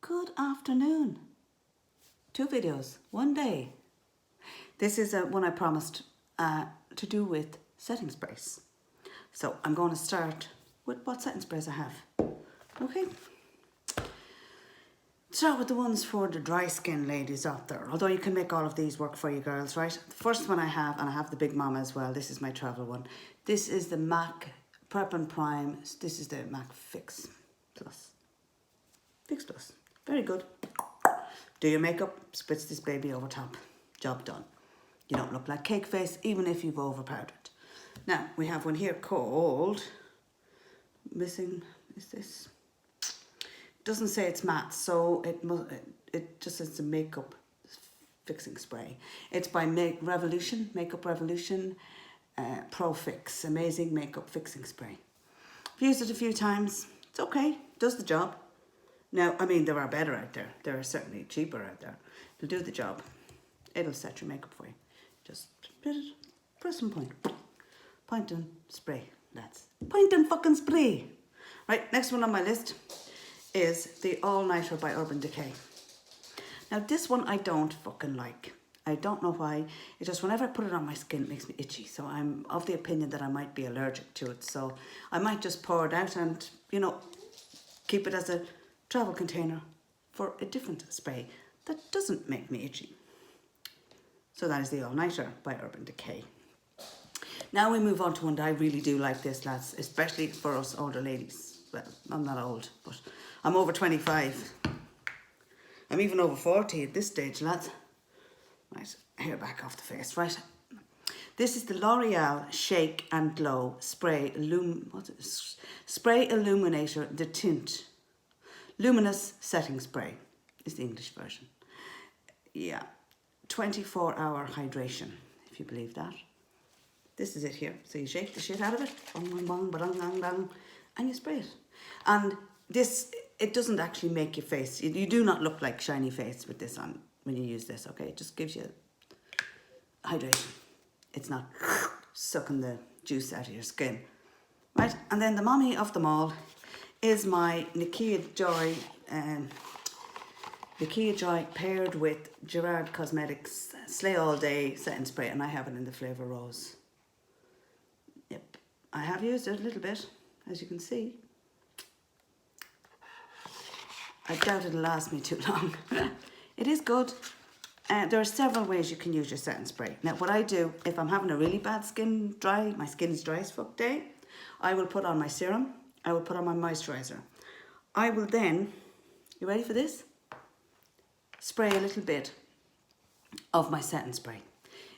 Good afternoon. 2 videos, 1 day. This is one I promised to do with setting sprays. So I'm going to start with what setting sprays I have. Okay. Start with the ones for the dry skin ladies out there. Although you can make all of these work for you girls, right? The first one I have, and I have the Big Mama as well. This is my travel one. This is the MAC Prep and Prime. This is the MAC Fix Plus. Fix Plus. Very good. Do your makeup, spritz this baby over top. Job done. You don't look like cake face, even if you've overpowdered. Now, we have one here called, missing, is this? Doesn't say it's matte, so it just says it's a makeup fixing spray. It's by Revolution, Makeup Revolution Pro Fix. Amazing makeup fixing spray. I've used it a few times. It's okay, does the job. Now, I mean, there are better out there. There are certainly cheaper out there. It'll do the job. It'll set your makeup for you. Just press and point. Point and spray, lads. Point and fucking spray. Right, next one on my list is the All Nighter by Urban Decay. Now, this one I don't fucking like. I don't know why. It's just whenever I put it on my skin, it makes me itchy. So I'm of the opinion that I might be allergic to it. So I might just pour it out and, you know, keep it as a travel container for a different spray that doesn't make me itchy. So that is the All Nighter by Urban Decay. Now we move on to one that I really do like this, lads, especially for us older ladies. Well, I'm not old, but I'm over 25. I'm even over 40 at this stage, lads. Right, hair back off the face, right. This is the L'Oreal Shake and Glow Spray Spray Illuminator, the tint. Luminous Setting Spray is the English version. Yeah, 24-hour hydration, if you believe that. This is it here. So you shake the shit out of it, bong, bong, bong, ba-dong, dong, dong, and you spray it. And this, it doesn't actually make your face, you do not look like shiny face with this on when you use this, okay? It just gives you hydration. It's not sucking the juice out of your skin, right? And then the mommy of them all is my Nikia Joy paired with Gerard Cosmetics Slay All Day Setting Spray, and I have it in the flavour Rose. Yep, I have used it a little bit, as you can see. I doubt it'll last me too long. It is good. There are several ways you can use your setting spray. Now, what I do, if I'm having a really bad my skin's dry as fuck day, I will put on my serum. I will put on my moisturiser. I will then, you ready for this? Spray a little bit of my setting spray.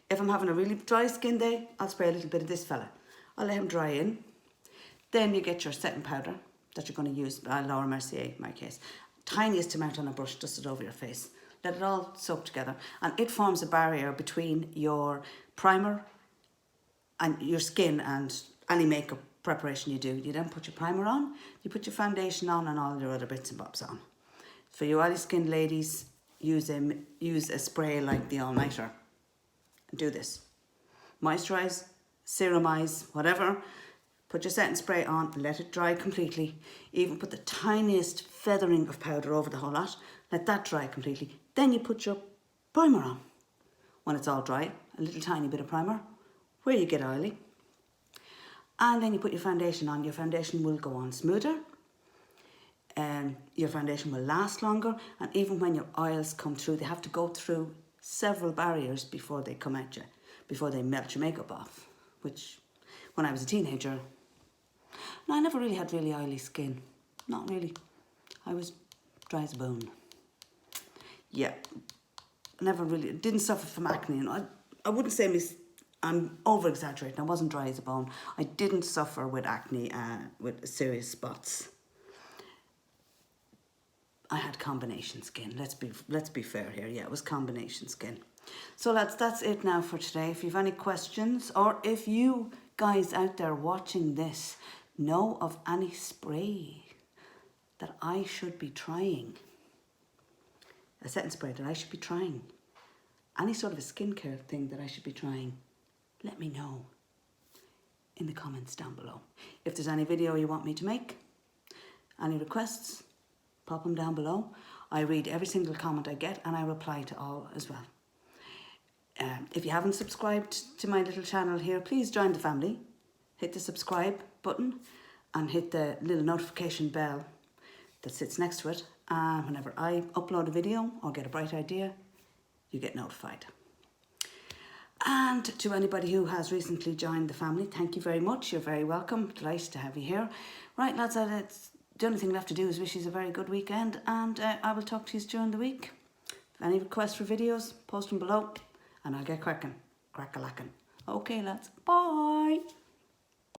If I'm having a really dry skin day, I'll spray a little bit of this fella. I'll let him dry in. Then you get your setting powder that you're going to use, Laura Mercier in my case. Tiniest amount on a brush, dust it over your face. Let it all soak together. And it forms a barrier between your primer and your skin and any makeup preparation you do. You then put your primer on, you put your foundation on, and all your other bits and bobs on. For you oily skinned ladies, use a spray like the All Nighter. Do this. Moisturise, serumise, whatever. Put your setting spray on, let it dry completely. Even put the tiniest feathering of powder over the whole lot. Let that dry completely. Then you put your primer on. When it's all dry, a little tiny bit of primer where you get oily. And then you put your foundation on. Your foundation will go on smoother. Your foundation will last longer. And even when your oils come through, they have to go through several barriers before they come at you, before they melt your makeup off. Which, when I was a teenager, no, I never really had really oily skin. Not really. I was dry as a bone. Yeah, never really, didn't suffer from acne. You know, I wouldn't say I'm over-exaggerating. I wasn't dry as a bone. I didn't suffer with acne, with serious spots. I had combination skin. Let's be fair here. Yeah, it was combination skin. So lads, that's it now for today. If you have any questions, or if you guys out there watching this know of any spray that I should be trying, a setting spray that I should be trying, any sort of a skincare thing that I should be trying, let me know in the comments down below. If there's any video you want me to make, any requests, pop them down below. I read every single comment I get and I reply to all as well. If you haven't subscribed to my little channel here, please join the family. Hit the subscribe button and hit the little notification bell that sits next to it. And whenever I upload a video or get a bright idea, you get notified. And to anybody who has recently joined the family, thank you very much. You're very welcome. Delighted to have you here. Right, lads, the only thing left to do is wish you a very good weekend, and I will talk to you during the week. Any requests for videos, post them below, and I'll get cracking. Crack-a-lacking. Okay, lads. Bye.